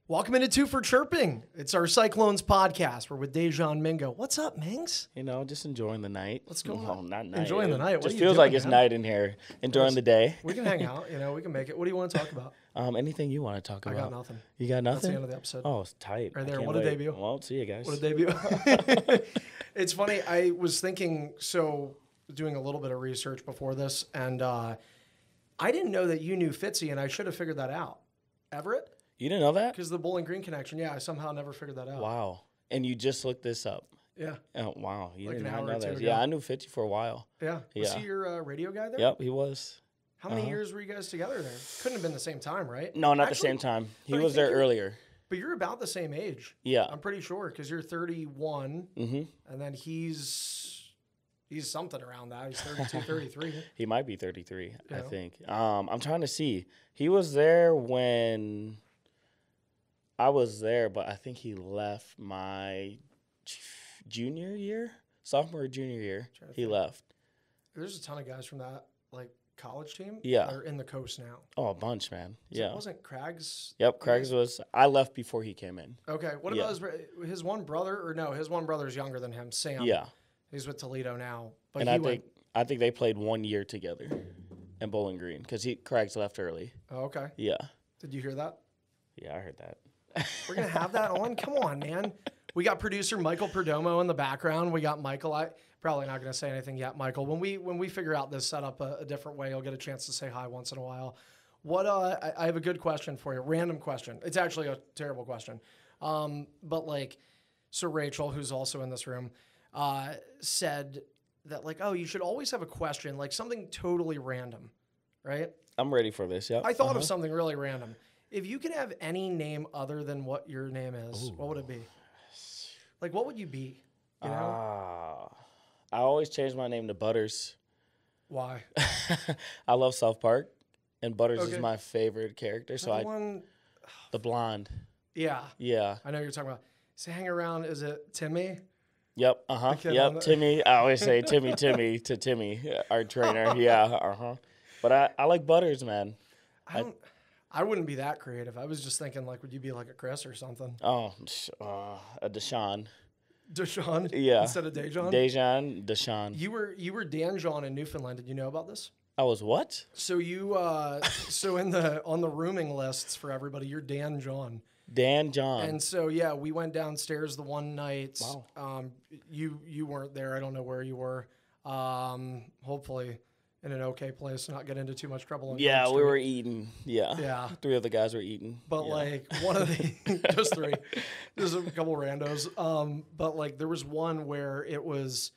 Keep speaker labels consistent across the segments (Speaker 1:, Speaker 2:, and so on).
Speaker 1: Welcome into For Chirping. It's our Cyclones Podcast. We're with Dajon Mingo. What's up, Mings?
Speaker 2: You know, just enjoying the night.
Speaker 1: What's going on?
Speaker 2: Well, not night.
Speaker 1: Enjoying the night.
Speaker 2: It
Speaker 1: What
Speaker 2: just
Speaker 1: are you
Speaker 2: feels
Speaker 1: doing,
Speaker 2: like it's
Speaker 1: man?
Speaker 2: night in here. Enjoying the day.
Speaker 1: We can hang out. We can make it. What do you want to talk about?
Speaker 2: Anything you want to talk
Speaker 1: I
Speaker 2: about?
Speaker 1: got nothing.
Speaker 2: You got
Speaker 1: That's the
Speaker 2: nothing?
Speaker 1: end of the episode.
Speaker 2: Oh, it's tight.
Speaker 1: Right there.
Speaker 2: I can't
Speaker 1: What a
Speaker 2: wait.
Speaker 1: debut.
Speaker 2: Well, see you guys.
Speaker 1: What a debut. It's funny. I was thinking, doing a little bit of research before this, and I didn't know that you knew Fitzy, and I should have figured that out. Everett?
Speaker 2: You didn't know that?
Speaker 1: Because the Bowling Green connection. Yeah, I somehow never figured that out.
Speaker 2: Wow. And you just looked this up.
Speaker 1: Yeah.
Speaker 2: Oh, wow. You
Speaker 1: Like
Speaker 2: did
Speaker 1: an
Speaker 2: not
Speaker 1: hour or
Speaker 2: know
Speaker 1: two
Speaker 2: that.
Speaker 1: ago.
Speaker 2: Yeah, I knew 50 for a while.
Speaker 1: Yeah.
Speaker 2: Yeah.
Speaker 1: Was he your radio guy there?
Speaker 2: Yep, he was.
Speaker 1: How many years were you guys together there? Couldn't have been the same time, right?
Speaker 2: No, not the
Speaker 1: Actually,
Speaker 2: same time. He
Speaker 1: but I
Speaker 2: was
Speaker 1: think
Speaker 2: there
Speaker 1: you're-
Speaker 2: earlier.
Speaker 1: But you're about the same age.
Speaker 2: Yeah.
Speaker 1: I'm pretty sure because you're 31, and then he's something around that. He's 32, 33.
Speaker 2: He might be 33, I
Speaker 1: Yeah.
Speaker 2: think. I'm trying to see. He was there when I was there, but I think he left my junior year, sophomore or junior year.
Speaker 1: Trying to
Speaker 2: He
Speaker 1: think.
Speaker 2: left.
Speaker 1: There's a ton of guys from that college team.
Speaker 2: Yeah.
Speaker 1: that are in the coast now.
Speaker 2: Oh, a bunch, man.
Speaker 1: So
Speaker 2: Yeah.
Speaker 1: it wasn't Craig's.
Speaker 2: Yep, Craig's was. I left before he came in.
Speaker 1: Okay. What
Speaker 2: Yeah.
Speaker 1: about his one brother? Or no, his one brother's younger than him. Sam.
Speaker 2: Yeah,
Speaker 1: He's with Toledo now. But
Speaker 2: and
Speaker 1: he
Speaker 2: I think they played 1 year together in Bowling Green because Craig's left early.
Speaker 1: Oh, okay.
Speaker 2: Yeah,
Speaker 1: Did you hear that?
Speaker 2: yeah, I heard that.
Speaker 1: We're gonna have that on. Come on, man. We got producer Michael Perdomo in the background. We got Michael. I probably not gonna say anything yet, Michael. When we figure out this setup a different way, you'll get a chance to say hi once in a while. What I have a good question for you. Random question. It's actually a terrible question. But so Rachel, who's also in this room, said that you should always have a question, something totally random, right?
Speaker 2: I'm ready for this. Yep.
Speaker 1: I thought of something really random. If you could have any name other than what your name is, what would it be? What would you be? You know?
Speaker 2: I always change my name to Butters.
Speaker 1: Why?
Speaker 2: I love South Park, and Butters
Speaker 1: Okay.
Speaker 2: is my favorite character. So the blonde.
Speaker 1: Yeah,
Speaker 2: Yeah.
Speaker 1: I know you're talking about. So hang around. Is it Timmy?
Speaker 2: Yep.
Speaker 1: kid on
Speaker 2: Yep.
Speaker 1: the-
Speaker 2: Timmy. I always say Timmy to Timmy, our trainer. Yeah. But I like Butters, man.
Speaker 1: I wouldn't be that creative. I was just thinking, would you be like a Chris or something?
Speaker 2: Oh, a Deshaun.
Speaker 1: Deshaun?
Speaker 2: Yeah.
Speaker 1: Instead of Dajon?
Speaker 2: Deshaun.
Speaker 1: You were Dajon in Newfoundland. Did you know about this?
Speaker 2: I was what?
Speaker 1: So you on the rooming lists for everybody, you're Dan John.
Speaker 2: Dan John.
Speaker 1: And so yeah, we went downstairs the one night.
Speaker 2: Wow.
Speaker 1: You weren't there. I don't know where you were. Hopefully in an okay place, not get into too much trouble. On
Speaker 2: Yeah,
Speaker 1: Elm
Speaker 2: we
Speaker 1: Street.
Speaker 2: were eating. Yeah.
Speaker 1: Yeah.
Speaker 2: 3 of the guys were eating.
Speaker 1: But
Speaker 2: yeah.
Speaker 1: one of the just 3, there's a couple randos. But there was one where it was,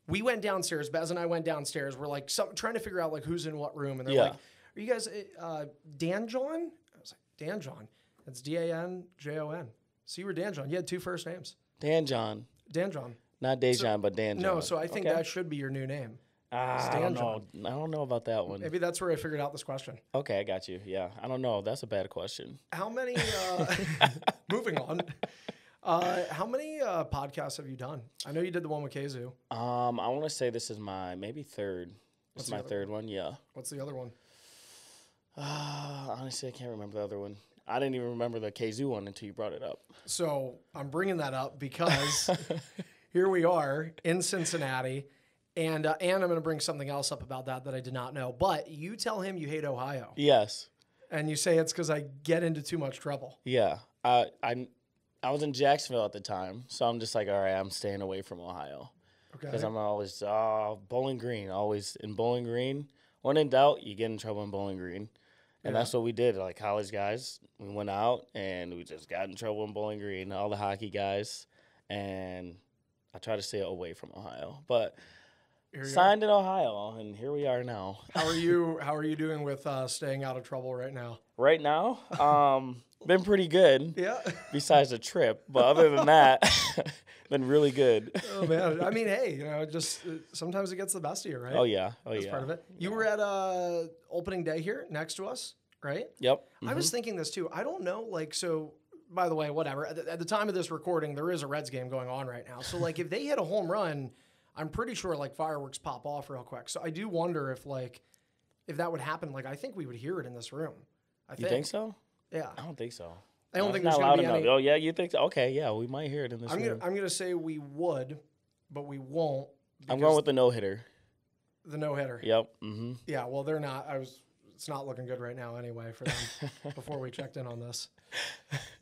Speaker 1: we went downstairs. Baz and I went downstairs. We're trying to figure out who's in what room, and they're like, "Are you guys Dan John?" I was like, "Dan John." That's DANJON. So you were Dan John. You had 2 first names.
Speaker 2: Dan John.
Speaker 1: Dan John.
Speaker 2: Not Dejan, but Dan John.
Speaker 1: No, so I think
Speaker 2: Okay.
Speaker 1: that should be your new name.
Speaker 2: I
Speaker 1: Dan
Speaker 2: don't know. I don't know about that one.
Speaker 1: Maybe that's where I figured out this question.
Speaker 2: Okay, I got you. Yeah, I don't know. That's a bad question.
Speaker 1: How many? Moving on. How many podcasts have you done? I know you did the one with Kazu.
Speaker 2: I want to say this is my maybe third. This is my third one. Yeah.
Speaker 1: What's the other one?
Speaker 2: Honestly, I can't remember the other one. I didn't even remember the Kazoo one until you brought it up.
Speaker 1: So I'm bringing that up because here we are in Cincinnati, and I'm going to bring something else up about that I did not know. But you tell him you hate Ohio,
Speaker 2: Yes.
Speaker 1: and you say it's because I get into too much trouble.
Speaker 2: Yeah. I was in Jacksonville at the time, so I'm just like, all right, I'm staying away from Ohio
Speaker 1: Okay.
Speaker 2: because I'm always Bowling Green, always in Bowling Green. When in doubt, you get in trouble in Bowling Green. And that's what we did. Like college guys, we went out and we just got in trouble in Bowling Green, all the hockey guys. And I try to stay away from Ohio. But signed in Ohio, and here we are now.
Speaker 1: How are you doing with staying out of trouble right now?
Speaker 2: Right now, been pretty good.
Speaker 1: Yeah.
Speaker 2: Besides the trip. But other than that, been really good.
Speaker 1: Oh man. I mean, hey, just sometimes it gets the best of you, right?
Speaker 2: Oh, yeah.
Speaker 1: That's part of it. You were at opening day here next to us, right?
Speaker 2: Yep.
Speaker 1: I was thinking this too. I don't know, so by the way, whatever. At the time of this recording, there is a Reds game going on right now. So if they hit a home run, I'm pretty sure fireworks pop off real quick. So I do wonder if that would happen. I think we would hear it in this room.
Speaker 2: You think so?
Speaker 1: Yeah.
Speaker 2: I don't think so.
Speaker 1: I don't think
Speaker 2: not
Speaker 1: there's
Speaker 2: loud
Speaker 1: going to be
Speaker 2: enough.
Speaker 1: any.
Speaker 2: Oh yeah, you think? Okay, yeah, we might hear it in this room.
Speaker 1: I'm gonna say we would, but we won't.
Speaker 2: I'm going with the no hitter.
Speaker 1: The no hitter.
Speaker 2: Yep. Mm-hmm.
Speaker 1: Yeah. Well, they're not. It's not looking good right now anyway for them. Before we checked in on this.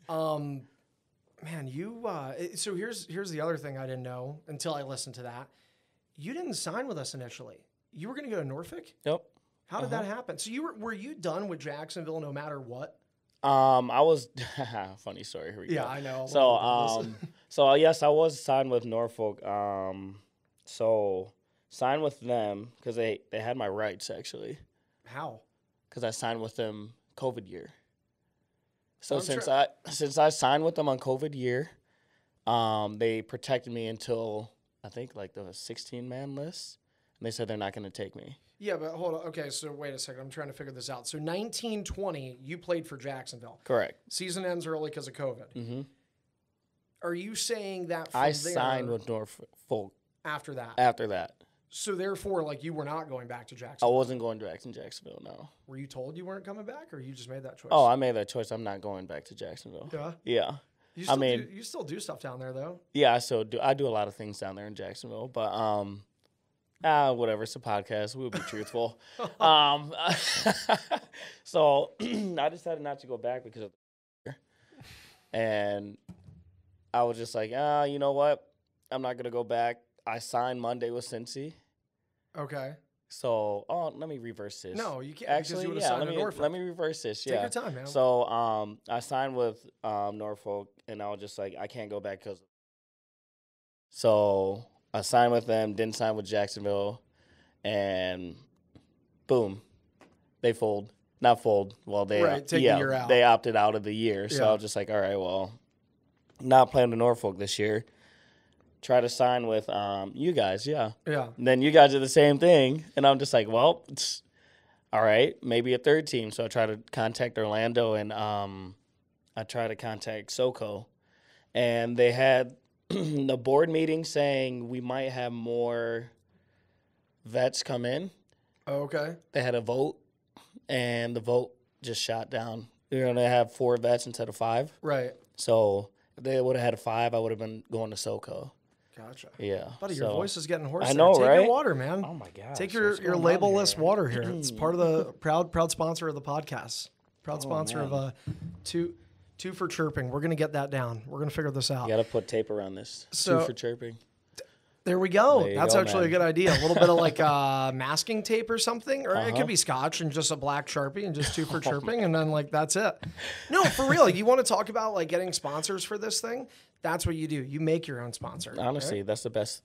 Speaker 1: Man, you. So here's the other thing I didn't know until I listened to that. You didn't sign with us initially. You were going to go to Norfolk.
Speaker 2: Yep.
Speaker 1: How did that happen? So were you done with Jacksonville no matter what?
Speaker 2: I was funny story. Here we go.
Speaker 1: I know.
Speaker 2: So yes, I was signed with Norfolk. So signed with them because they had my rights actually.
Speaker 1: How?
Speaker 2: Because I signed with them COVID year. So since I signed with them on COVID year, they protected me until I think like the 16-man list, and they said they're not going to take me.
Speaker 1: Yeah, but hold on. Okay, so wait a second. I'm trying to figure this out. So 1920, you played for Jacksonville.
Speaker 2: Correct.
Speaker 1: Season ends early because of COVID.
Speaker 2: Mm-hmm.
Speaker 1: Are you saying that from
Speaker 2: I signed with Norfolk
Speaker 1: after that?
Speaker 2: After that.
Speaker 1: So therefore, like, you were not going back to
Speaker 2: I
Speaker 1: Jacksonville?
Speaker 2: wasn't going back to Jacksonville, no.
Speaker 1: Were you told you weren't coming back, or you just made that choice?
Speaker 2: Oh, I made that choice. I'm not going back to Jacksonville.
Speaker 1: Yeah?
Speaker 2: Yeah.
Speaker 1: You still do stuff down there, though?
Speaker 2: Yeah, I do a lot of things down there in Jacksonville, but whatever, it's a podcast. We'll be truthful. So I decided not to go back because of and I was just like, you know what? I'm not gonna go back. I signed Monday with Cincy.
Speaker 1: Okay.
Speaker 2: So, let me reverse this.
Speaker 1: No, you can't.
Speaker 2: Actually,
Speaker 1: because you
Speaker 2: let me reverse this.
Speaker 1: Take your time, man.
Speaker 2: So, I signed with Norfolk, and I was just like, I can't go back because. So I signed with them, didn't sign with Jacksonville, and boom, they fold. Not fold. Well, they
Speaker 1: take the year out.
Speaker 2: They opted out of the year. So I was just like, all right, well, not playing with Norfolk this year. Try to sign with you guys, yeah. And then you guys did the same thing, and I'm just like, well, it's all right, maybe a third team. So I try to contact Orlando, and I try to contact SoCo, and they had the board meeting saying we might have more vets come in.
Speaker 1: Okay.
Speaker 2: They had a vote, and the vote just shot down. They're going to have 4 vets instead of 5.
Speaker 1: Right.
Speaker 2: So if they would have had 5, I would have been going to SoCo.
Speaker 1: Gotcha.
Speaker 2: Yeah.
Speaker 1: Buddy, your voice is getting hoarse.
Speaker 2: I know,
Speaker 1: Take
Speaker 2: right?
Speaker 1: your water, man.
Speaker 2: Oh, my God.
Speaker 1: Take your labelless water here. It's part of the proud sponsor of the podcast. Proud sponsor of two for chirping. We're going to get that down. We're going to figure this out.
Speaker 2: You got to put tape around this.
Speaker 1: So,
Speaker 2: 2 for chirping.
Speaker 1: There we go. That's actually
Speaker 2: man.
Speaker 1: a good idea. A little bit of like masking tape or something. Or it could be scotch and just a black Sharpie and just 2 for chirping. And then like, that's it. No, for real. You want to talk about like getting sponsors for this thing? That's what you do. You make your own sponsor.
Speaker 2: Honestly, that's the best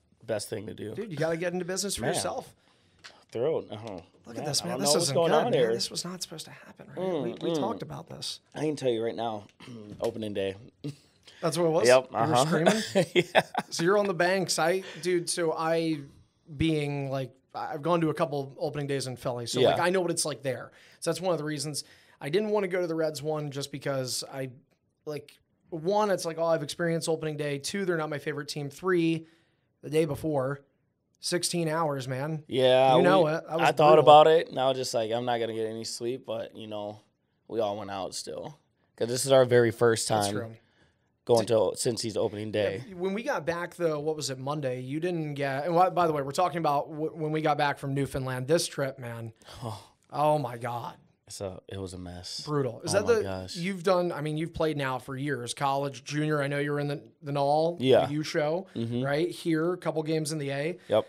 Speaker 2: thing to do.
Speaker 1: Dude, you got to get into business for yourself.
Speaker 2: Throat.
Speaker 1: Look at this, man. This isn't good, man. This was not supposed to happen, right? We talked about this.
Speaker 2: I can tell you right now, opening day.
Speaker 1: That's what it was?
Speaker 2: Yep.
Speaker 1: You were screaming?
Speaker 2: Yeah.
Speaker 1: So you're on the banks. Being like, I've gone to a couple opening days in Philly. So like, I know what it's like there. So that's one of the reasons I didn't want to go to the Reds one, just because I like, 1, it's like, I've experienced opening day. 2, they're not my favorite team. 3, the day before, 16 hours, man.
Speaker 2: Yeah.
Speaker 1: You know it.
Speaker 2: I thought about it, and I was just like, I'm not going to get any sleep, but, we all went out still. Because this is our very first time going to Cincy's opening day.
Speaker 1: Yeah, when we got back, though, what was it, Monday? You didn't get, and by the way, we're talking about when we got back from Newfoundland. This trip, man. Oh my God.
Speaker 2: So it was a mess.
Speaker 1: Brutal. Is
Speaker 2: that
Speaker 1: gosh. You've done, you've played now for years, college, junior. I know you were in the NOL, the U show, right? Here, a couple games in the A.
Speaker 2: Yep.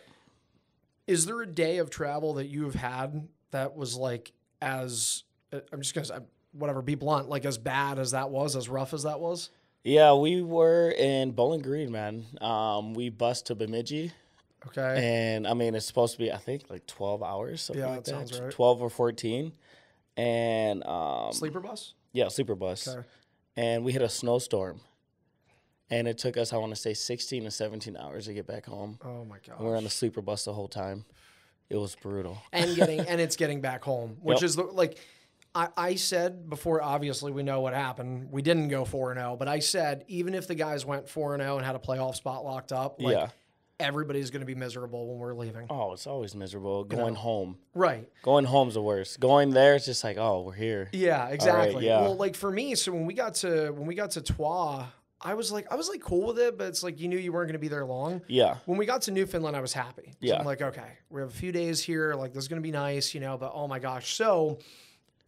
Speaker 1: Is there a day of travel that you have had that was like as, I'm just going to, whatever, be blunt, like as bad as that was, as rough as that was?
Speaker 2: Yeah, we were in Bowling Green, man. We bused to Bemidji.
Speaker 1: Okay.
Speaker 2: And, it's supposed to be, I think, like 12 hours. Something like that
Speaker 1: sounds right.
Speaker 2: 12 or 14. And
Speaker 1: sleeper bus?
Speaker 2: Yeah, sleeper bus. Okay. And we hit a snowstorm. And it took us, I want to say, 16 to 17 hours to get back home.
Speaker 1: Oh my God.
Speaker 2: We were on the sleeper bus the whole time. It was brutal.
Speaker 1: And it's getting back home, which is like I said before, obviously we know what happened. We didn't go 4-0, but I said even if the guys went 4-0 and had a playoff spot locked up, everybody's going to be miserable when we're leaving.
Speaker 2: Oh, it's always miserable going home.
Speaker 1: Right.
Speaker 2: Going home's the worst. Going there, it's just like, oh, we're here.
Speaker 1: Yeah, exactly.
Speaker 2: Right, yeah.
Speaker 1: Well, like for me, so when we got to Troyes, I was like cool with it, but it's like you knew you weren't going to be there long.
Speaker 2: Yeah.
Speaker 1: When we got to Newfoundland, I was happy. So
Speaker 2: Yeah.
Speaker 1: I'm like, okay, we have a few days here. Like this is going to be nice, but oh my gosh. So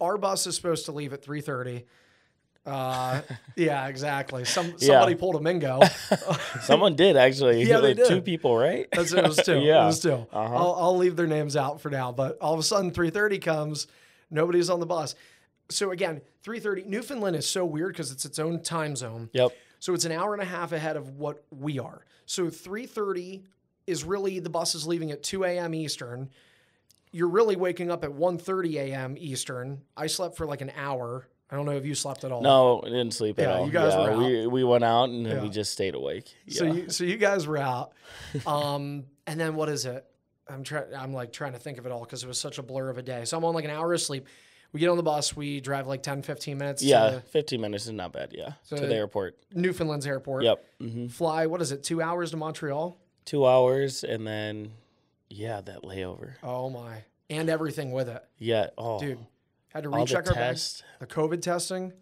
Speaker 1: our bus is supposed to leave at 3:30. Yeah, exactly. Somebody pulled a Mingo.
Speaker 2: Someone did actually.
Speaker 1: Yeah, they did.
Speaker 2: 2 people, right?
Speaker 1: It was 2.
Speaker 2: Yeah.
Speaker 1: It was 2. I'll leave their names out for now. But all of a sudden, 3:30 comes. Nobody's on the bus. So again, 3:30. Newfoundland is so weird because it's its own time zone.
Speaker 2: Yep.
Speaker 1: So it's an hour and a half ahead of what we are. So 3:30 is really the bus is leaving at 2 a.m. Eastern. You're really waking up at 1:30 a.m. Eastern. I slept for like an hour. I don't know if you slept at all.
Speaker 2: No, I didn't sleep at all.
Speaker 1: You guys were out.
Speaker 2: We went out and then we just stayed awake. Yeah.
Speaker 1: So you guys were out. And then what is it? I'm trying to think of it all because it was such a blur of a day. So I'm on like an hour of sleep. We get on the bus. We drive like 10, 15 minutes.
Speaker 2: Yeah, 15 minutes is not bad, to the airport.
Speaker 1: Newfoundland's airport.
Speaker 2: Yep. Mm-hmm.
Speaker 1: Fly, what is it, 2 hours to Montreal?
Speaker 2: 2 hours, and then, that layover.
Speaker 1: Oh, my. And everything with it.
Speaker 2: Yeah. Oh.
Speaker 1: Dude, had to recheck our bags. The COVID testing.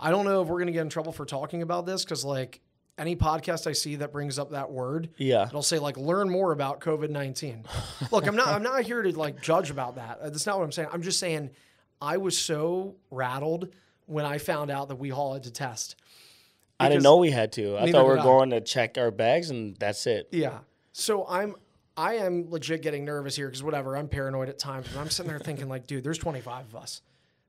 Speaker 1: I don't know if we're going to get in trouble for talking about this because, like, any podcast I see that brings up that word, it'll say, like, learn more about COVID-19. Look, I'm not here to, like, judge about that. That's not what I'm saying. I'm just saying I was so rattled when I found out that we all had to test.
Speaker 2: I didn't know we had to. I thought we were going to check our bags and that's it.
Speaker 1: Yeah. So I am legit getting nervous here because whatever, I'm paranoid at times, but I'm sitting there thinking like, dude, there's 25 of us.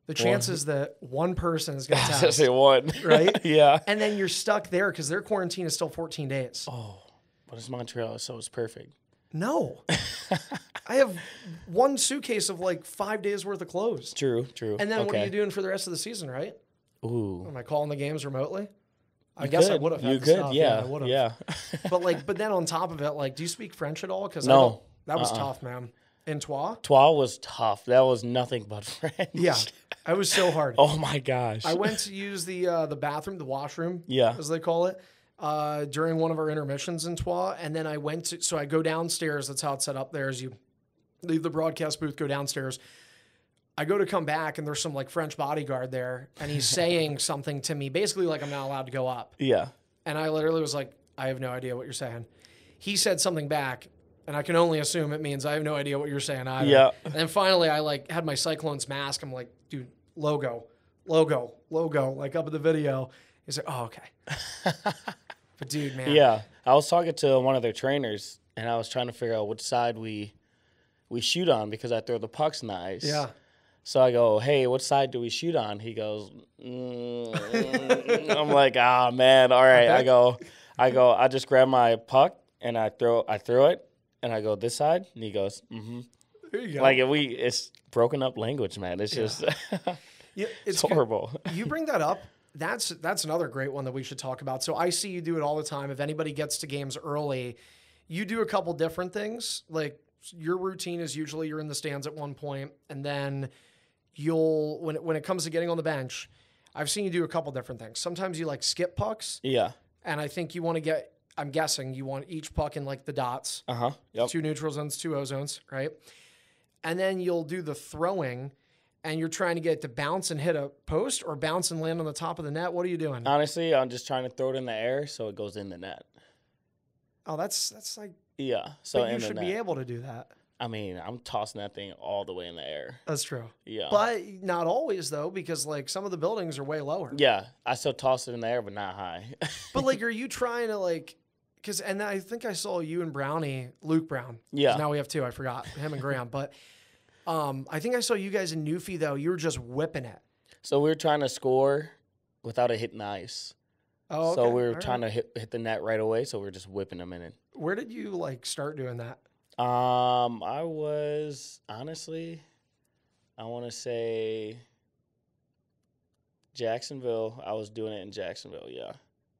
Speaker 1: The chances that one person is going to test.
Speaker 2: Say one.
Speaker 1: Right?
Speaker 2: Yeah.
Speaker 1: And then you're stuck there because their quarantine is still 14 days.
Speaker 2: Oh, but it's Montreal, so it's perfect.
Speaker 1: No. I have one suitcase of like 5 days worth of clothes.
Speaker 2: True.
Speaker 1: And then what are you doing for the rest of the season, right?
Speaker 2: Ooh.
Speaker 1: Am I calling the games remotely? I guess I would have.
Speaker 2: You could, yeah.
Speaker 1: But then on top of it, like, do you speak French at all? Because
Speaker 2: no.
Speaker 1: That was tough, man. In Troyes?
Speaker 2: Troyes was tough. That was nothing but French.
Speaker 1: Yeah. It was so hard.
Speaker 2: Oh, my gosh.
Speaker 1: I went to use the bathroom, the washroom,
Speaker 2: yeah,
Speaker 1: as they call it, during one of our intermissions in Troyes. And then I go downstairs. That's how it's set up there. As you leave the broadcast booth, go downstairs. I go to come back, and there's some, like, French bodyguard there, and he's saying something to me, basically like I'm not allowed to go up.
Speaker 2: Yeah.
Speaker 1: And I literally was like, I have no idea what you're saying. He said something back, and I can only assume it means I have no idea what you're saying either.
Speaker 2: Yeah.
Speaker 1: And then finally, I, like, had my Cyclones mask. I'm like, dude, logo, like, up in the video. He's like, oh, okay. But, dude, man.
Speaker 2: Yeah. I was talking to one of their trainers, and I was trying to figure out which side we shoot on because I throw the pucks in the ice.
Speaker 1: Yeah.
Speaker 2: So I go, hey, what side do we shoot on? He goes, I'm like, ah, man, all right. I just grab my puck and I throw it, and I go this side, and he goes, mm-hmm.
Speaker 1: There you go.
Speaker 2: Like it's broken up language, man. It's just it's horrible.
Speaker 1: You bring that up. That's another great one that we should talk about. So I see you do it all the time. If anybody gets to games early, you do a couple different things. Like your routine is usually you're in the stands at one point, and then you'll when it comes to getting on the bench, I've seen you do a couple different things. Sometimes you like skip pucks.
Speaker 2: Yeah.
Speaker 1: And I think you want to get, I'm guessing you want each puck in like the dots.
Speaker 2: Uh-huh. Yep.
Speaker 1: 2 neutral zones, 2 O zones, right? And then you'll do the throwing, and you're trying to get it to bounce and hit a post or bounce and land on the top of the net. What are you doing?
Speaker 2: Honestly, I'm just trying to throw it in the air so it goes in the net.
Speaker 1: Oh, that's like,
Speaker 2: yeah. So
Speaker 1: but you should be able to do that.
Speaker 2: I mean, I'm tossing that thing all the way in the air.
Speaker 1: That's true.
Speaker 2: Yeah.
Speaker 1: But not always, though, because, like, some of the buildings are way lower.
Speaker 2: Yeah. I still toss it in the air, but not high.
Speaker 1: But, like, are you trying to, like, and I think I saw you and Luke Brown.
Speaker 2: Yeah.
Speaker 1: Now we have 2. I forgot him and Graham. But I think I saw you guys in Newfie, though. You were just whipping it.
Speaker 2: So we were trying to score without it hitting the ice.
Speaker 1: Oh, okay.
Speaker 2: So we were trying to hit the net right away, so we were just whipping them in it.
Speaker 1: Where did you, like, start doing that?
Speaker 2: I was honestly, I want to say Jacksonville. I was doing it in Jacksonville. Yeah,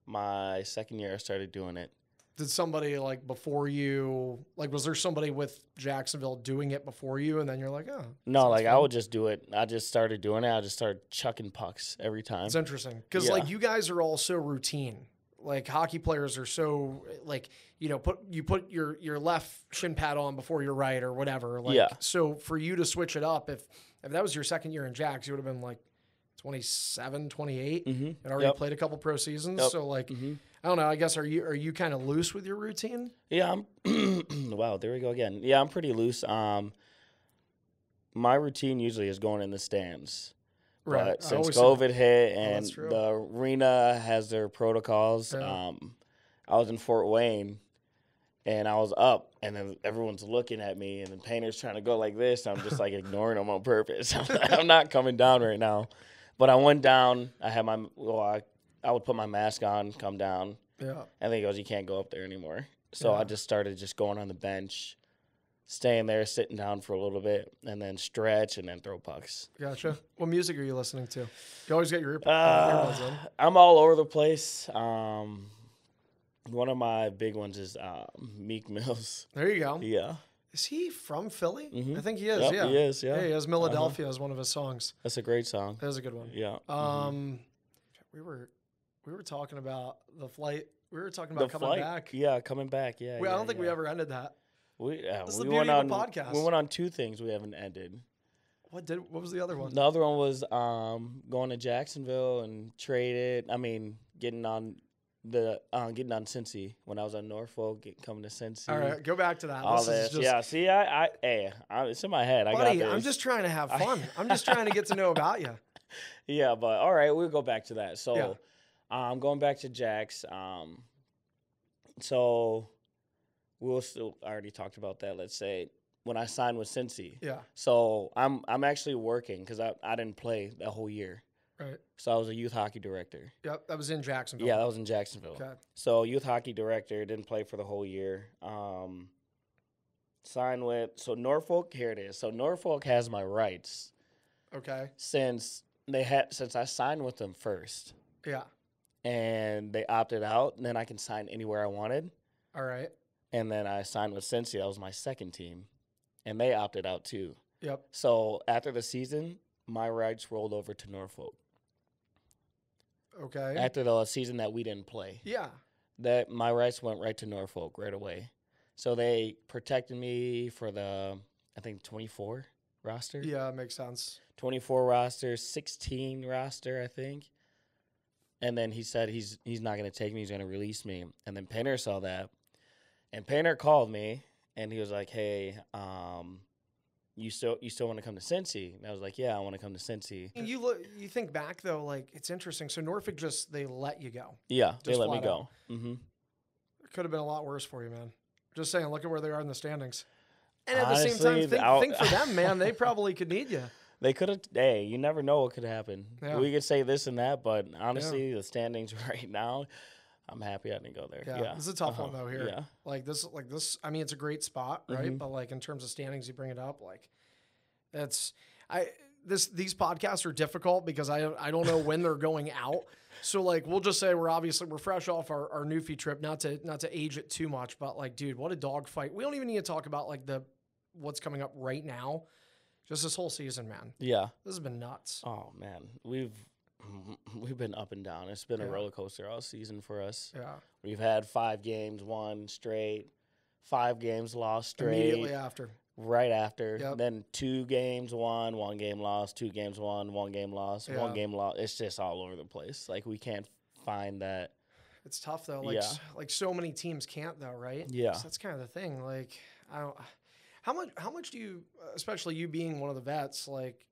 Speaker 2: my second year I started doing it.
Speaker 1: Did somebody like before you? Like, was there somebody with Jacksonville doing it before you, and then you're like, oh?
Speaker 2: No, like fun. I would just do it. I just started doing it. I just started chucking pucks every time.
Speaker 1: It's interesting because like you guys are all so routine. like hockey players are so like, you put your left shin pad on before your right or whatever. Like,
Speaker 2: Yeah.
Speaker 1: so for you to switch it up, if that was your second year in Jacks, you would have been like 27, 28 and already played a couple pro seasons.
Speaker 2: Yep.
Speaker 1: So like, I don't know, I guess, are you kind of loose with your routine?
Speaker 2: Yeah, wow, there we go again. Yeah, I'm pretty loose. My routine usually is going in the stands.
Speaker 1: Right.
Speaker 2: But since COVID hit and
Speaker 1: true.
Speaker 2: the arena has their protocols,
Speaker 1: Yeah.
Speaker 2: I was in Fort Wayne and I was up and then everyone's looking at me and the painter's trying to go like this. I'm just like ignoring them on purpose. I'm not coming down right now. But I went down. I had I would put my mask on, come down.
Speaker 1: Yeah.
Speaker 2: And then he goes, you can't go up there anymore. So I just started just going on the bench, staying there, sitting down for a little bit, and then stretch and then throw pucks.
Speaker 1: Gotcha. What music are you listening to? You always get your earbuds in.
Speaker 2: I'm all over the place. One of my big ones is Meek Mills.
Speaker 1: There you go.
Speaker 2: Yeah.
Speaker 1: Is he from Philly?
Speaker 2: Mhm.
Speaker 1: I think he is.
Speaker 2: Yep,
Speaker 1: Yeah,
Speaker 2: he is, yeah.
Speaker 1: he has Philadelphia as one of his songs.
Speaker 2: That's a great song.
Speaker 1: That is a good one.
Speaker 2: Yeah.
Speaker 1: We were talking about the flight. We were talking about
Speaker 2: The
Speaker 1: coming
Speaker 2: flight.
Speaker 1: back.
Speaker 2: Yeah, coming back. Yeah.
Speaker 1: I don't think we ever ended that. That's the
Speaker 2: We
Speaker 1: beauty
Speaker 2: went
Speaker 1: of
Speaker 2: on
Speaker 1: the podcast.
Speaker 2: We went on two things we haven't ended.
Speaker 1: What was the other one?
Speaker 2: The other one was going to Jacksonville and getting on Cincy when I was on Norfolk, coming to Cincy.
Speaker 1: All right, go back to that.
Speaker 2: All
Speaker 1: This is
Speaker 2: this,
Speaker 1: just,
Speaker 2: yeah. See, it's in my head. I
Speaker 1: buddy,
Speaker 2: got this.
Speaker 1: I'm just trying to have fun. I'm just trying to get to know about you.
Speaker 2: Yeah, but all right, we'll go back to that. So,
Speaker 1: Yeah.
Speaker 2: I'm going back to Jax. So I already talked about that. Let's say when I signed with Cincy.
Speaker 1: Yeah.
Speaker 2: So I'm actually working because I didn't play that whole year.
Speaker 1: Right.
Speaker 2: So I was a youth hockey director.
Speaker 1: Yep. That was in Jacksonville.
Speaker 2: Yeah, that was in Jacksonville.
Speaker 1: Okay.
Speaker 2: So youth hockey director, didn't play for the whole year. Signed with Norfolk. Here it is. So Norfolk has my rights
Speaker 1: Okay.
Speaker 2: since I signed with them first,
Speaker 1: Yeah.
Speaker 2: and they opted out. And then I can sign anywhere I wanted.
Speaker 1: All right.
Speaker 2: And then I signed with Cincy. That was my second team, and they opted out too.
Speaker 1: Yep.
Speaker 2: So after the season, my rights rolled over to Norfolk.
Speaker 1: Okay.
Speaker 2: After the season that we didn't play.
Speaker 1: Yeah.
Speaker 2: That my rights went right to Norfolk right away. So they protected me for the, I think, 24 roster.
Speaker 1: Yeah, makes sense.
Speaker 2: 24 roster, 16 roster, I think. And then he said he's not going to take me. He's going to release me. And then Painter saw that. And Painter called me, and he was like, hey, you still want to come to Cincy? And I was like, yeah, I want to come to Cincy.
Speaker 1: You think back, though, like, it's interesting. So Norfolk they let you go.
Speaker 2: Yeah, they
Speaker 1: Just
Speaker 2: let me
Speaker 1: flat
Speaker 2: go. Mm-hmm.
Speaker 1: It could have been a lot worse for you, man. Just saying, look at where they are in the standings. And at
Speaker 2: Honestly,
Speaker 1: the same time, think for them, man. They probably could need you.
Speaker 2: They could have. Hey, you never know what could happen.
Speaker 1: Yeah.
Speaker 2: We could say this and that, but honestly, the standings right now, I'm happy I didn't go there. Yeah,
Speaker 1: This is a tough one though. Here,
Speaker 2: Yeah.
Speaker 1: like this. I mean, it's a great spot, right?
Speaker 2: Mhm.
Speaker 1: But like in terms of standings, you bring it up, like these podcasts are difficult because I don't know when they're going out. So like we'll just say we're fresh off our Newfie trip, not to age it too much, but like, dude, what a dogfight. We don't even need to talk about like what's coming up right now. Just this whole season, man.
Speaker 2: Yeah.
Speaker 1: This has been nuts.
Speaker 2: Oh man, we've been up and down. It's been a roller coaster all season for us.
Speaker 1: Yeah.
Speaker 2: We've had 5 games won straight, 5 games lost straight.
Speaker 1: Immediately after.
Speaker 2: Right after.
Speaker 1: Yep.
Speaker 2: Then 2 games won, 1 game lost, 2 games won, 1 game lost, 1 game lost. It's just all over the place. Like we can't find that.
Speaker 1: It's tough though. Like like so many teams can't though, right?
Speaker 2: Yeah.
Speaker 1: So that's kind of the thing. Like I don't. How much do you, especially you being one of the vets, like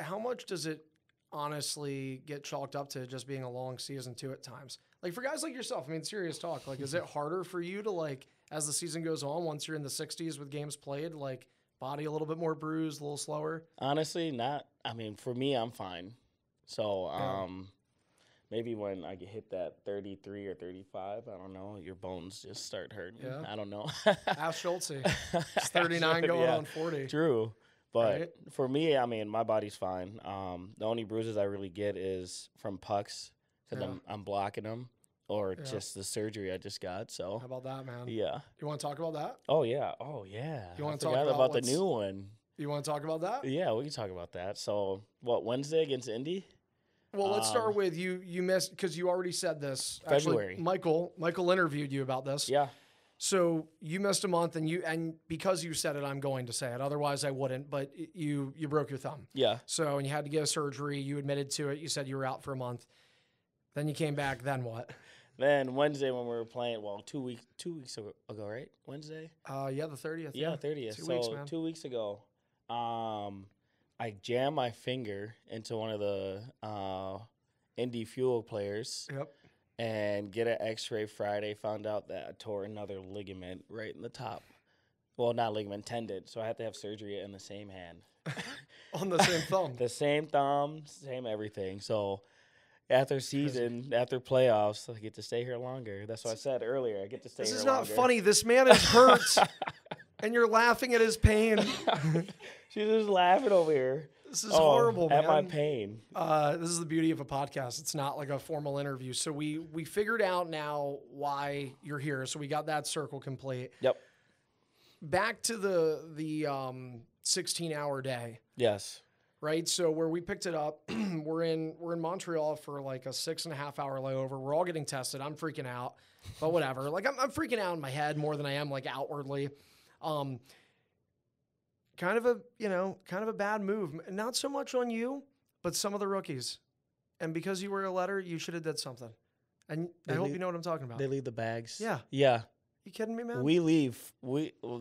Speaker 1: how much does it honestly get chalked up to just being a long season too at times? Like for guys like yourself, I mean, serious talk. Like, is it harder for you to like as the season goes on, once you're in the 60s with games played, like body a little bit more bruised, a little slower?
Speaker 2: Honestly, not. I mean, for me, I'm fine. So, maybe when I get hit that 33 or 35, I don't know, your bones just start hurting.
Speaker 1: Yeah.
Speaker 2: I don't know.
Speaker 1: Ask Schultze. It's 39 going on 40.
Speaker 2: True. But
Speaker 1: Right.
Speaker 2: for me, I mean, my body's fine. The only bruises I really get is from pucks because I'm blocking them or just the surgery I just got. So,
Speaker 1: How about that, man?
Speaker 2: yeah.
Speaker 1: You want to talk about that?
Speaker 2: Oh, yeah. Oh, yeah.
Speaker 1: You wanna
Speaker 2: I
Speaker 1: talk
Speaker 2: forgot
Speaker 1: about
Speaker 2: the new one.
Speaker 1: You want to talk about that?
Speaker 2: Yeah, we can talk about that. So, Wednesday against Indy?
Speaker 1: Well, let's start with you. You missed because you already said this.
Speaker 2: February.
Speaker 1: Actually, Michael interviewed you about this.
Speaker 2: Yeah.
Speaker 1: So you missed a month, and because you said it, I'm going to say it. Otherwise, I wouldn't. But you broke your thumb.
Speaker 2: Yeah.
Speaker 1: So and you had to get a surgery. You admitted to it. You said you were out for a month. Then you came back. Then what?
Speaker 2: Then Wednesday when we were playing, 2 weeks ago, right? Wednesday.
Speaker 1: Yeah, the 30th.
Speaker 2: Yeah, 30th.
Speaker 1: 2 weeks, man.
Speaker 2: 2 weeks ago, I jammed my finger into one of the Indy Fuel players.
Speaker 1: Yep.
Speaker 2: And get an X-ray Friday. Found out that I tore another ligament right in the top. Well, not ligament, tendon. So I had to have surgery in the same hand.
Speaker 1: On the same thumb.
Speaker 2: The same thumb, same everything. So after season, after playoffs, I get to stay here longer. That's what I said earlier. I get to stay here longer.
Speaker 1: This is not funny. This man is hurt, and you're laughing at his pain.
Speaker 2: She's just laughing over here.
Speaker 1: This is horrible, man.
Speaker 2: At my pain.
Speaker 1: This is the beauty of a podcast. It's not like a formal interview. So we figured out now why you're here. So we got that circle complete.
Speaker 2: Yep.
Speaker 1: Back to the 16-hour day.
Speaker 2: Yes.
Speaker 1: Right. So where we picked it up, we're in Montreal for like a 6.5-hour layover. We're all getting tested. I'm freaking out, but whatever. Like I'm freaking out in my head more than I am like outwardly. Kind of a bad move. Not so much on you, but some of the rookies. And because you were a letter, you should have did something. And I hope you know what I'm talking about.
Speaker 2: They leave the bags.
Speaker 1: Yeah.
Speaker 2: Yeah.
Speaker 1: You kidding me, man?
Speaker 2: We leave.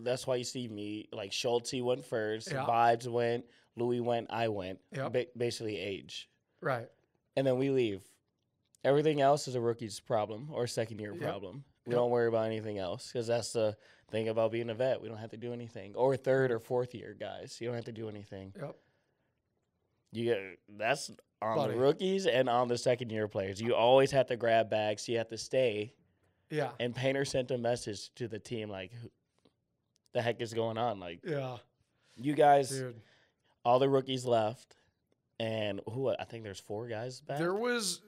Speaker 2: That's why you see me. Like Schultz went first.
Speaker 1: Yeah.
Speaker 2: Vibes went. Louis went. I went.
Speaker 1: Yep.
Speaker 2: Basically age.
Speaker 1: Right.
Speaker 2: And then we leave. Everything else is a rookie's problem or second-year problem. We don't worry about anything else because that's the thing about being a vet. We don't have to do anything. Or third or fourth year guys. You don't have to do anything.
Speaker 1: Yep.
Speaker 2: That's on the rookies and on the second-year players. You always have to grab bags. You have to stay.
Speaker 1: Yeah.
Speaker 2: And Painter sent a message to the team like, the heck is going on? Like, you guys,
Speaker 1: dude.
Speaker 2: All the rookies left. And I think there's 4 guys back.
Speaker 1: There's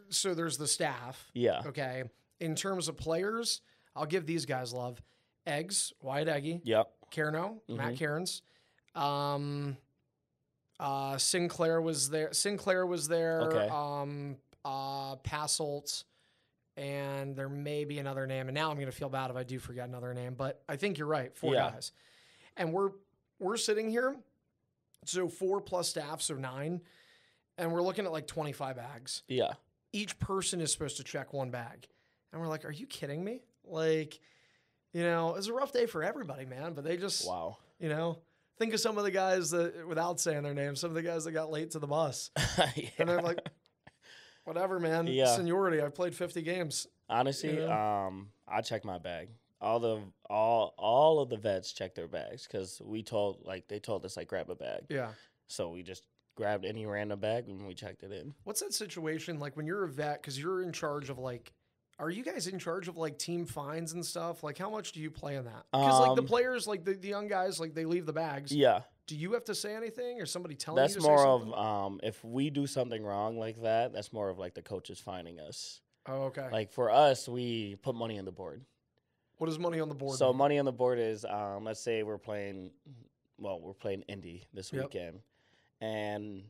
Speaker 1: the staff.
Speaker 2: Yeah.
Speaker 1: Okay. In terms of players, I'll give these guys love. Eggs, Wyatt Eggy.
Speaker 2: Yep.
Speaker 1: Carno, Matt Cairns. Sinclair was there.
Speaker 2: Okay.
Speaker 1: Passolt. And there may be another name. And now I'm going to feel bad if I do forget another name. But I think you're right. 4 guys. And we're sitting here. So 4 plus staff, so 9. And we're looking at like 25 bags.
Speaker 2: Yeah.
Speaker 1: Each person is supposed to check 1 bag. And we're like, are you kidding me? Like, it was a rough day for everybody, man. But they just, think of some of the guys that, without saying their names, some of the guys that got late to the bus. And they're like, whatever, man.
Speaker 2: Yeah.
Speaker 1: Seniority. I've played 50 games.
Speaker 2: Honestly, I check my bag. All of the vets check their bags because they told us like grab a bag.
Speaker 1: Yeah.
Speaker 2: So we just grabbed any random bag and we checked it in.
Speaker 1: What's that situation like when you're a vet? Because you're in charge of like. Are you guys in charge of like team fines and stuff? Like, how much do you play in that? Because like the players, like the young guys, like they leave the bags.
Speaker 2: Yeah.
Speaker 1: Do you have to say anything, or somebody telling
Speaker 2: that's
Speaker 1: you to
Speaker 2: more
Speaker 1: say something?
Speaker 2: of if we do something wrong like that, that's more of like the coaches finding us.
Speaker 1: Oh, okay.
Speaker 2: Like for us, we put money on the board.
Speaker 1: What is money on the board?
Speaker 2: So money on the board is let's say we're playing Indy this weekend, and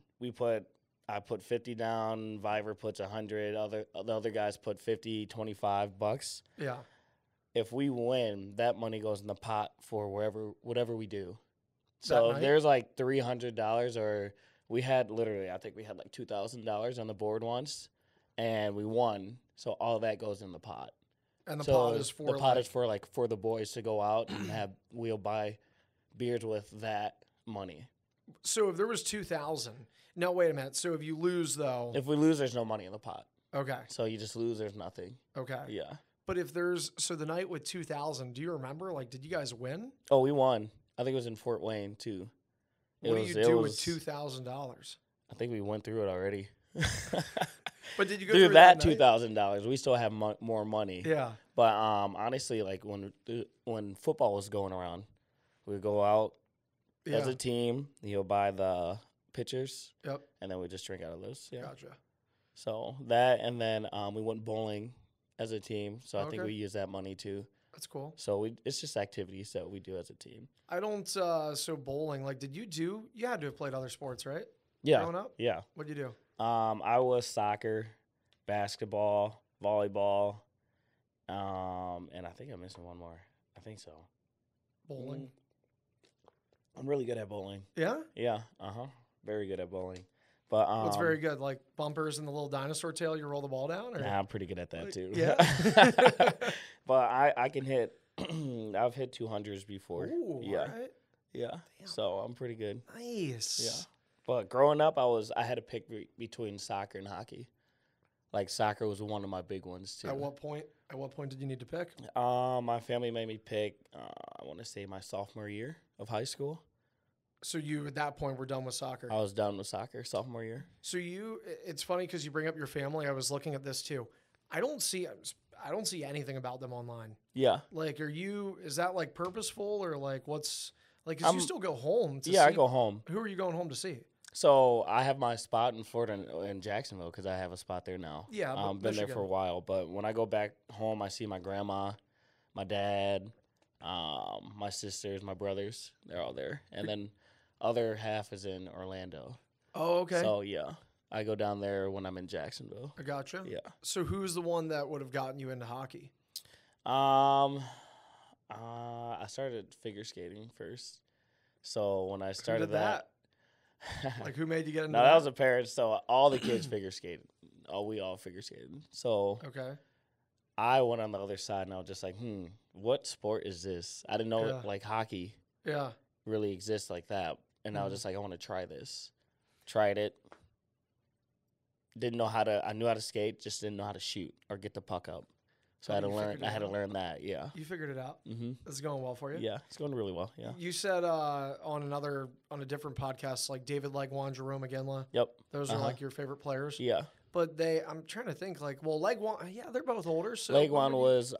Speaker 2: I put 50 down, Viver puts 100, the other guys put 50, $25.
Speaker 1: Yeah.
Speaker 2: If we win, that money goes in the pot for whatever we do. So if there's like $300, or I think we had like $2,000 on the board once, and we won. So all that goes in the pot.
Speaker 1: And the pot is
Speaker 2: for the boys to go out and we'll buy beers with that money.
Speaker 1: So if there was 2,000, no, wait a minute. So if you lose though,
Speaker 2: if we lose, there's no money in the pot.
Speaker 1: Okay.
Speaker 2: So you just lose, there's nothing.
Speaker 1: Okay.
Speaker 2: Yeah.
Speaker 1: But if the night with 2,000, do you remember? Like, did you guys win?
Speaker 2: Oh, we won. I think it was in Fort Wayne too.
Speaker 1: What do you do with $2,000?
Speaker 2: I think we went through it already.
Speaker 1: But did you go
Speaker 2: through
Speaker 1: that
Speaker 2: $2,000? We still have more money.
Speaker 1: Yeah.
Speaker 2: But honestly, like when football was going around, we would go out as a team. You'll buy the pitchers.
Speaker 1: Yep.
Speaker 2: And then we just drink out of those. Yeah.
Speaker 1: Gotcha.
Speaker 2: So that, and then we went bowling as a team. So I think we use that money too.
Speaker 1: That's cool.
Speaker 2: So it's just activities that we do as a team.
Speaker 1: I don't. So bowling. Like, you had to have played other sports, right?
Speaker 2: Yeah.
Speaker 1: Growing up.
Speaker 2: Yeah.
Speaker 1: What'd you do?
Speaker 2: I was soccer, basketball, volleyball, and I think I'm missing one more. I think so.
Speaker 1: Bowling.
Speaker 2: I'm really good at bowling.
Speaker 1: Yeah?
Speaker 2: Yeah, very good at bowling. But
Speaker 1: What's very good? Like bumpers and the little dinosaur tail you roll the ball down? Or?
Speaker 2: Nah, I'm pretty good at that too.
Speaker 1: Yeah.
Speaker 2: But I can hit. I've hit 200s before.
Speaker 1: Ooh,
Speaker 2: yeah.
Speaker 1: all right.
Speaker 2: Yeah.
Speaker 1: Damn.
Speaker 2: So I'm pretty good.
Speaker 1: Nice.
Speaker 2: Yeah. But growing up, I had to pick between soccer and hockey. Like soccer was one of my big ones too.
Speaker 1: At what point did you need to pick?
Speaker 2: My family made me pick. I want to say my sophomore year of high school.
Speaker 1: So you at that point were done with soccer.
Speaker 2: I was done with soccer sophomore year.
Speaker 1: So it's funny because you bring up your family. I was looking at this too. I don't see anything about them online.
Speaker 2: Yeah.
Speaker 1: Like, is that like purposeful or like what's like? Because you still go home. To see,
Speaker 2: I go home.
Speaker 1: Who are you going home to see?
Speaker 2: So I have my spot in Florida in Jacksonville because I have a spot there now.
Speaker 1: Yeah, but
Speaker 2: been there for a while. But when I go back home, I see my grandma, my dad, my sisters, my brothers. They're all there, and then other half is in Orlando.
Speaker 1: Oh, okay.
Speaker 2: So yeah, I go down there when I'm in Jacksonville.
Speaker 1: I gotcha.
Speaker 2: Yeah.
Speaker 1: So who's the one that would have gotten you into hockey?
Speaker 2: I started figure skating first. So when I started
Speaker 1: who did that? Like who made you get into
Speaker 2: No, that was a parent. So all the kids figure skated. We all figure skated. So
Speaker 1: okay.
Speaker 2: I went on the other side and I was just like, what sport is this? I didn't know like hockey really exists like that. And I was just like, I want to try this. Tried it. Didn't know I knew how to skate, just didn't know how to shoot or get the puck up. So I had to learn that, yeah.
Speaker 1: You figured it out.
Speaker 2: Mm-hmm.
Speaker 1: This is going well for you.
Speaker 2: Yeah, it's going really well. Yeah.
Speaker 1: You said on a different podcast, like David Legwan, Jerome Aginla.
Speaker 2: Yep.
Speaker 1: Those are like your favorite players.
Speaker 2: Yeah.
Speaker 1: But I'm trying to think like, well, Legwan, yeah, they're both older. So
Speaker 2: Legwan was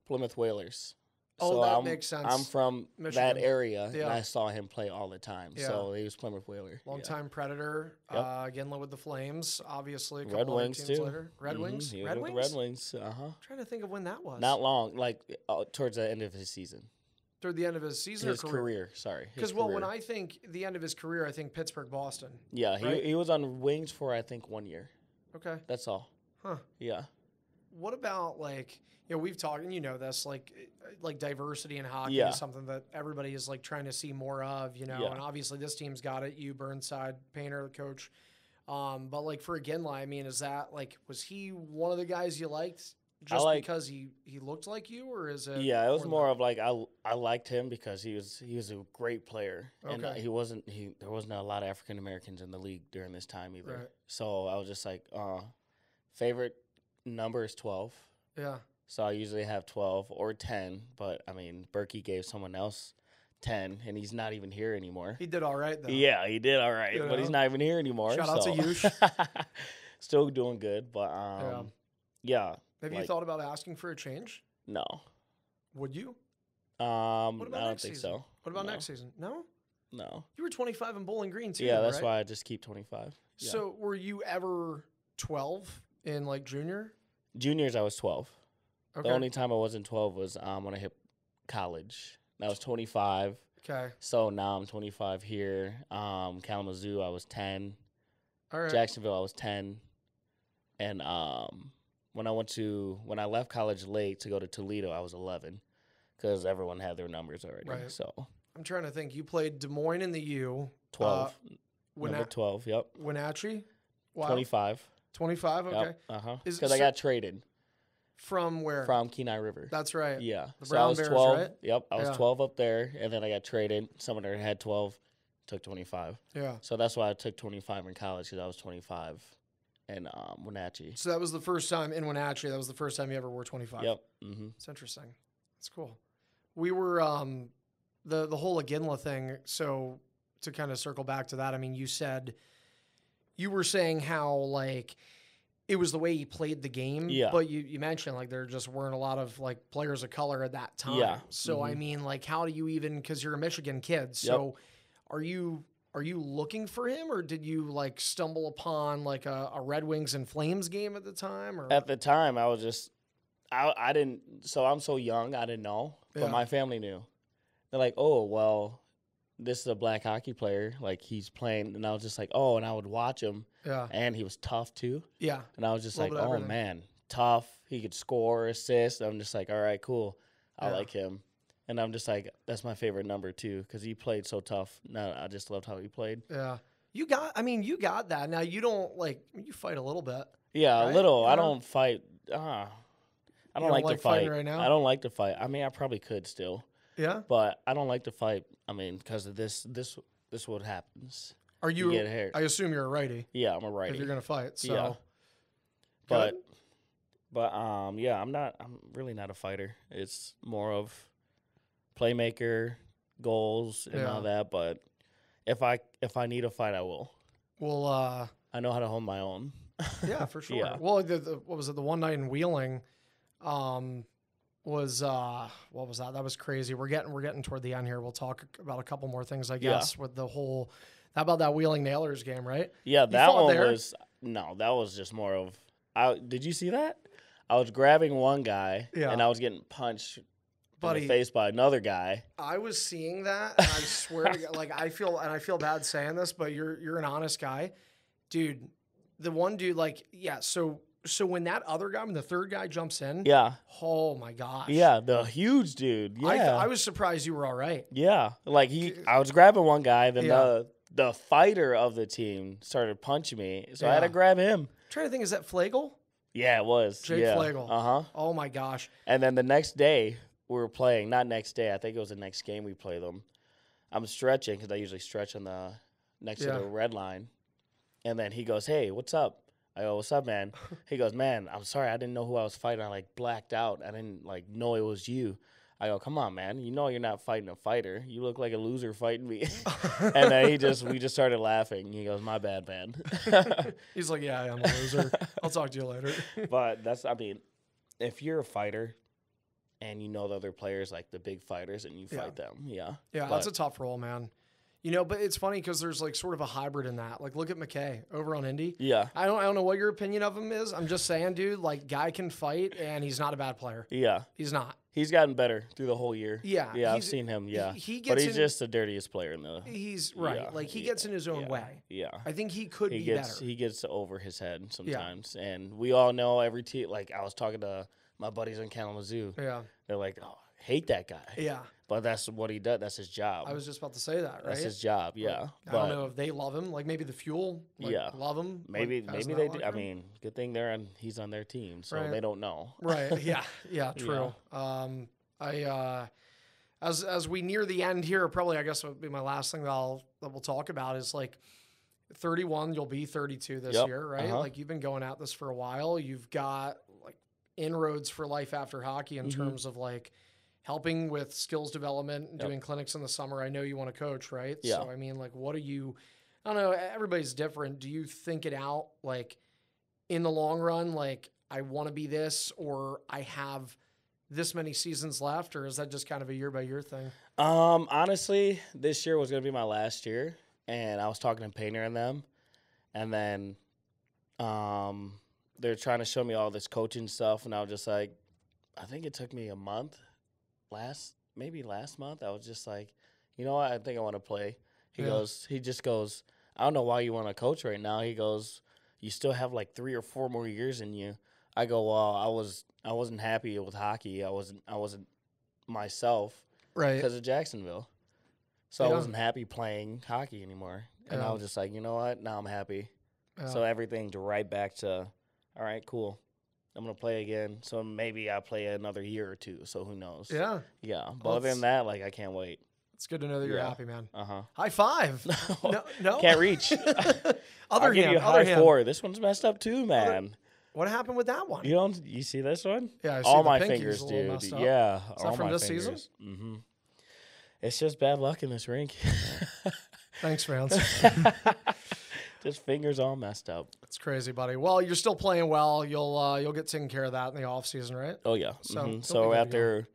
Speaker 2: Plymouth Whalers.
Speaker 1: Oh,
Speaker 2: so
Speaker 1: that makes sense.
Speaker 2: I'm from
Speaker 1: Michigan.
Speaker 2: that area, and I saw him play all the time.
Speaker 1: Yeah.
Speaker 2: So he was Plymouth Whaler.
Speaker 1: Long-time Predator.
Speaker 2: Yep.
Speaker 1: Aginla with the Flames, obviously. A couple
Speaker 2: Red
Speaker 1: other
Speaker 2: Wings,
Speaker 1: teams
Speaker 2: too.
Speaker 1: Later. Red Wings?
Speaker 2: He was
Speaker 1: Red
Speaker 2: with
Speaker 1: Wings?
Speaker 2: the Red Wings,
Speaker 1: I'm trying to think of when that was.
Speaker 2: Not long, like towards the end of his season.
Speaker 1: Toward the end of his season
Speaker 2: His career, sorry.
Speaker 1: Because, well, when I think the end of his career, I think Pittsburgh, Boston.
Speaker 2: Yeah,
Speaker 1: right?
Speaker 2: he was on Wings for, I think, 1 year.
Speaker 1: Okay.
Speaker 2: That's all.
Speaker 1: Huh.
Speaker 2: Yeah.
Speaker 1: What about, like, we've talked, and you know this, like diversity in hockey is something that everybody is, like, trying to see more of, and obviously this team's got it. You, Burnside, Painter, the coach. But, like, for Aginla, I mean, is that, like, was he one of the guys you liked just because he looked like you, or is it?
Speaker 2: Yeah, it was more of, like, I liked him because he was a great player.
Speaker 1: Okay.
Speaker 2: And there wasn't a lot of African Americans in the league during this time either.
Speaker 1: Right.
Speaker 2: So I was just like, favorite number is 12.
Speaker 1: Yeah.
Speaker 2: So I usually have 12 or 10, but I mean, Berkey gave someone else 10, and he's not even here anymore.
Speaker 1: He did all right, though.
Speaker 2: Yeah, he did all right, but he's not even here anymore.
Speaker 1: Shout out to Yush.
Speaker 2: Still doing good, but yeah.
Speaker 1: Have you thought about asking for a change?
Speaker 2: No.
Speaker 1: Would you?
Speaker 2: I don't think so.
Speaker 1: What about next season? No?
Speaker 2: No.
Speaker 1: You were 25 in Bowling Green, too.
Speaker 2: Yeah, that's
Speaker 1: right?
Speaker 2: why I just keep 25. Yeah.
Speaker 1: So were you ever 12 in, like, junior?
Speaker 2: Juniors, I was 12.
Speaker 1: Okay.
Speaker 2: The only time I wasn't 12 was when I hit college. That was 25.
Speaker 1: Okay.
Speaker 2: So now I'm 25 here. Kalamazoo, I was 10.
Speaker 1: All right.
Speaker 2: Jacksonville, I was 10. And when I left college late to go to Toledo, I was 11 because everyone had their numbers already.
Speaker 1: Right.
Speaker 2: So
Speaker 1: I'm trying to think. You played Des Moines in the U.
Speaker 2: 12. Number 12, yep.
Speaker 1: Wenatchee? Wow.
Speaker 2: 25.
Speaker 1: 25, okay.
Speaker 2: Yep. Because I got traded.
Speaker 1: From where?
Speaker 2: From Kenai River.
Speaker 1: That's right.
Speaker 2: Yeah.
Speaker 1: The
Speaker 2: so I was
Speaker 1: Bears,
Speaker 2: 12.
Speaker 1: right?
Speaker 2: Yep. I was 12 up there, and then I got traded. Someone that had 12 took 25.
Speaker 1: Yeah.
Speaker 2: So that's why I took 25 in college, because I was 25 in Wenatchee.
Speaker 1: So that was the first time in Wenatchee. That was the first time you ever wore 25.
Speaker 2: Yep. Mm-hmm.
Speaker 1: It's interesting. That's cool. We were the whole Aginla thing. So to kind of circle back to that, I mean, you were saying how like it was the way he played the game.
Speaker 2: Yeah.
Speaker 1: But you mentioned like there just weren't a lot of like players of color at that time.
Speaker 2: Yeah.
Speaker 1: So I mean, like, how do you even, because you're a Michigan kid, so are you looking for him, or did you like stumble upon like a Red Wings and Flames game at the time? Or
Speaker 2: at the time, I was just I didn't. So I'm so young, I didn't know, but my family knew. They're like, oh well, this is a black hockey player. Like, he's playing. And I was just like, oh, and I would watch him.
Speaker 1: Yeah.
Speaker 2: And he was tough, too.
Speaker 1: Yeah.
Speaker 2: And I was just like,
Speaker 1: bit of
Speaker 2: oh,
Speaker 1: everything.
Speaker 2: man, tough. He could score, assist. I'm just like, all right, cool. I
Speaker 1: Yeah.
Speaker 2: like him. And I'm just like, that's my favorite number, too, because he played so tough. No, I just loved how he played.
Speaker 1: Yeah. You got that. Now, you don't, like, you fight a little bit.
Speaker 2: Yeah,
Speaker 1: Right?
Speaker 2: a little.
Speaker 1: Yeah.
Speaker 2: I don't fight. I don't
Speaker 1: don't
Speaker 2: like
Speaker 1: like
Speaker 2: to fight.
Speaker 1: fighting right now?
Speaker 2: I don't like to fight. I mean, I probably could still,
Speaker 1: Yeah?
Speaker 2: but I don't like to fight. I mean, because of this what happens.
Speaker 1: Are you
Speaker 2: get hurt.
Speaker 1: I assume you're a righty
Speaker 2: Yeah, I'm a
Speaker 1: if
Speaker 2: righty.
Speaker 1: you're going to fight. So,
Speaker 2: Yeah.
Speaker 1: Good.
Speaker 2: But yeah, I'm really not a fighter. It's more of playmaker, goals, and all
Speaker 1: Yeah.
Speaker 2: that. But if I need a fight, I will.
Speaker 1: well,
Speaker 2: I know how to hold my own.
Speaker 1: yeah, for sure.
Speaker 2: Yeah.
Speaker 1: Well, what was it? The one night in Wheeling, was what was that? That was crazy. We're getting toward the end here. We'll talk about a couple more things, I guess, with the whole. How about that Wheeling Nailers game, right?
Speaker 2: Yeah, that
Speaker 1: fought
Speaker 2: one
Speaker 1: there?
Speaker 2: was that was just more of. Did you see that? I was grabbing one guy,
Speaker 1: Yeah.
Speaker 2: and I was getting punched in
Speaker 1: Buddy.
Speaker 2: the face by another guy.
Speaker 1: I was seeing that, and I swear to God, like I feel bad saying this, but you're an honest guy, dude. The one dude, like, yeah. So when that other guy, when the third guy jumps in,
Speaker 2: Yeah,
Speaker 1: oh my gosh,
Speaker 2: yeah, the huge dude. Yeah,
Speaker 1: I was surprised you were all right.
Speaker 2: yeah. Like I was grabbing one guy, then
Speaker 1: Yeah.
Speaker 2: the fighter of the team started punching me, so I had to
Speaker 1: Yeah.
Speaker 2: grab him.
Speaker 1: I'm trying to think, is that Flagel?
Speaker 2: Yeah, it was
Speaker 1: Jake
Speaker 2: yeah.
Speaker 1: Flagel. Oh my gosh.
Speaker 2: And then the next day we were playing. Not next day. I think it was the next game we played them. I'm stretching because I usually stretch on the next to
Speaker 1: Yeah.
Speaker 2: the red line. And then he goes, "Hey, what's up?" I go, "What's up, man?" He goes, "Man, I'm sorry. I didn't know who I was fighting. I like blacked out. I didn't like know it was you." I go, "Come on, man. You know you're not fighting a fighter. You look like a loser fighting me." And then we just started laughing. He goes, "My bad, man."
Speaker 1: He's like, yeah, I'm a loser. I'll talk to you later.
Speaker 2: But I mean, if you're a fighter and you know the other players, like the big fighters, and you fight them, yeah.
Speaker 1: Yeah,
Speaker 2: But-
Speaker 1: that's a tough role, man. You know, but it's funny because there's like sort of a hybrid in that. Like, look at McKay over on Indy.
Speaker 2: Yeah,
Speaker 1: I don't know what your opinion of him is. I'm just saying, dude, like, guy can fight, and he's not a bad player.
Speaker 2: yeah.
Speaker 1: He's not.
Speaker 2: He's gotten better through the whole year.
Speaker 1: Yeah,
Speaker 2: Yeah, I've
Speaker 1: he's-
Speaker 2: seen him, yeah.
Speaker 1: he
Speaker 2: But
Speaker 1: gets
Speaker 2: he's
Speaker 1: in-
Speaker 2: just the dirtiest player in the...
Speaker 1: He's right.
Speaker 2: Yeah,
Speaker 1: Like, he gets in his own
Speaker 2: yeah,
Speaker 1: way.
Speaker 2: Yeah.
Speaker 1: I think he could be better.
Speaker 2: He gets over his head sometimes. And we all know every team... Like, I was talking to my buddies in Kalamazoo.
Speaker 1: Yeah.
Speaker 2: They're like, oh, hate that guy.
Speaker 1: Yeah.
Speaker 2: But that's what he does. That's his job.
Speaker 1: I was just about to say that, right?
Speaker 2: That's his job, yeah.
Speaker 1: I don't know if they love him. Like, maybe the Fuel love him.
Speaker 2: Maybe
Speaker 1: like, has
Speaker 2: maybe
Speaker 1: in
Speaker 2: they
Speaker 1: that
Speaker 2: do.
Speaker 1: locker
Speaker 2: I
Speaker 1: room.
Speaker 2: mean, good thing he's on their team, so
Speaker 1: Right.
Speaker 2: they don't know.
Speaker 1: Right. Yeah. Yeah. True. As we near the end here, probably I guess would be my last thing that we'll talk about is like 31. You'll be 32 this
Speaker 2: Yep.
Speaker 1: year, right?
Speaker 2: Uh-huh.
Speaker 1: Like you've been going at this for a while. You've got like inroads for life after hockey in terms of like helping with skills development, and doing clinics in the summer. I know you want to coach, right?
Speaker 2: Yeah.
Speaker 1: So I mean, like, what do you? I don't know. Everybody's different. Do you think it out like in the long run? Like, I want to be this, or I have this many seasons left, or is that just kind of a year by year thing?
Speaker 2: Honestly, this year was gonna be my last year, and I was talking to Painter and them, and then they're trying to show me all this coaching stuff, and I was just like, I think it took me a month, last month. I was just like, you know what, I think I want to play. He just goes, I don't know why you want to coach right now. He goes, you still have like 3 or 4 more years in you. I go, well, I wasn't happy with hockey. I wasn't myself
Speaker 1: Right.
Speaker 2: because of Jacksonville. So I
Speaker 1: Yeah.
Speaker 2: wasn't happy playing hockey anymore. And
Speaker 1: Yeah.
Speaker 2: I was just like, you know what? Now I'm happy.
Speaker 1: Yeah.
Speaker 2: So everything's right back to, all right, cool. I'm going to play again. So maybe I play another year or two. So who knows?
Speaker 1: Yeah.
Speaker 2: Yeah. But
Speaker 1: Well,
Speaker 2: other than that, like, I can't wait.
Speaker 1: It's good to know that you're
Speaker 2: Yeah.
Speaker 1: happy, man.
Speaker 2: Uh-huh.
Speaker 1: High five. No.
Speaker 2: Can't reach.
Speaker 1: Other
Speaker 2: I'll give
Speaker 1: hand.
Speaker 2: you a
Speaker 1: Other
Speaker 2: high
Speaker 1: hand.
Speaker 2: 4. This one's messed up too, man.
Speaker 1: What happened with that one?
Speaker 2: You see this one?
Speaker 1: Yeah, I see
Speaker 2: all
Speaker 1: the
Speaker 2: my
Speaker 1: pinky's
Speaker 2: fingers,
Speaker 1: a little
Speaker 2: dude.
Speaker 1: messed up.
Speaker 2: Yeah.
Speaker 1: Is that
Speaker 2: all
Speaker 1: from
Speaker 2: my
Speaker 1: this season?
Speaker 2: fingers. Mm-hmm. It's just bad luck in this rink.
Speaker 1: Thanks, fans.
Speaker 2: Just fingers all messed up.
Speaker 1: It's crazy, buddy. Well, you're still playing well. You'll get taken care of that in the off season, right?
Speaker 2: Oh yeah.
Speaker 1: So,
Speaker 2: So,
Speaker 1: don't be
Speaker 2: so
Speaker 1: good
Speaker 2: after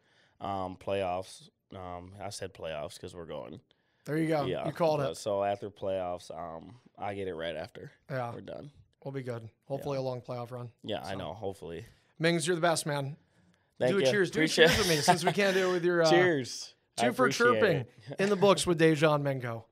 Speaker 2: playoffs, I said playoffs because we're going.
Speaker 1: There you go.
Speaker 2: Yeah.
Speaker 1: You called
Speaker 2: but
Speaker 1: it.
Speaker 2: So after playoffs, I get it right after
Speaker 1: Yeah.
Speaker 2: we're done.
Speaker 1: We'll be good. Hopefully a long playoff run.
Speaker 2: Yeah, I know. Hopefully.
Speaker 1: Mings, you're the best, man.
Speaker 2: Thank
Speaker 1: do a
Speaker 2: you.
Speaker 1: cheers. Do a
Speaker 2: Appreciate
Speaker 1: cheers with me since we can't do it with your
Speaker 2: Cheers.
Speaker 1: 2 for
Speaker 2: appreciate
Speaker 1: chirping
Speaker 2: it.
Speaker 1: in the books with Dajon Mingo.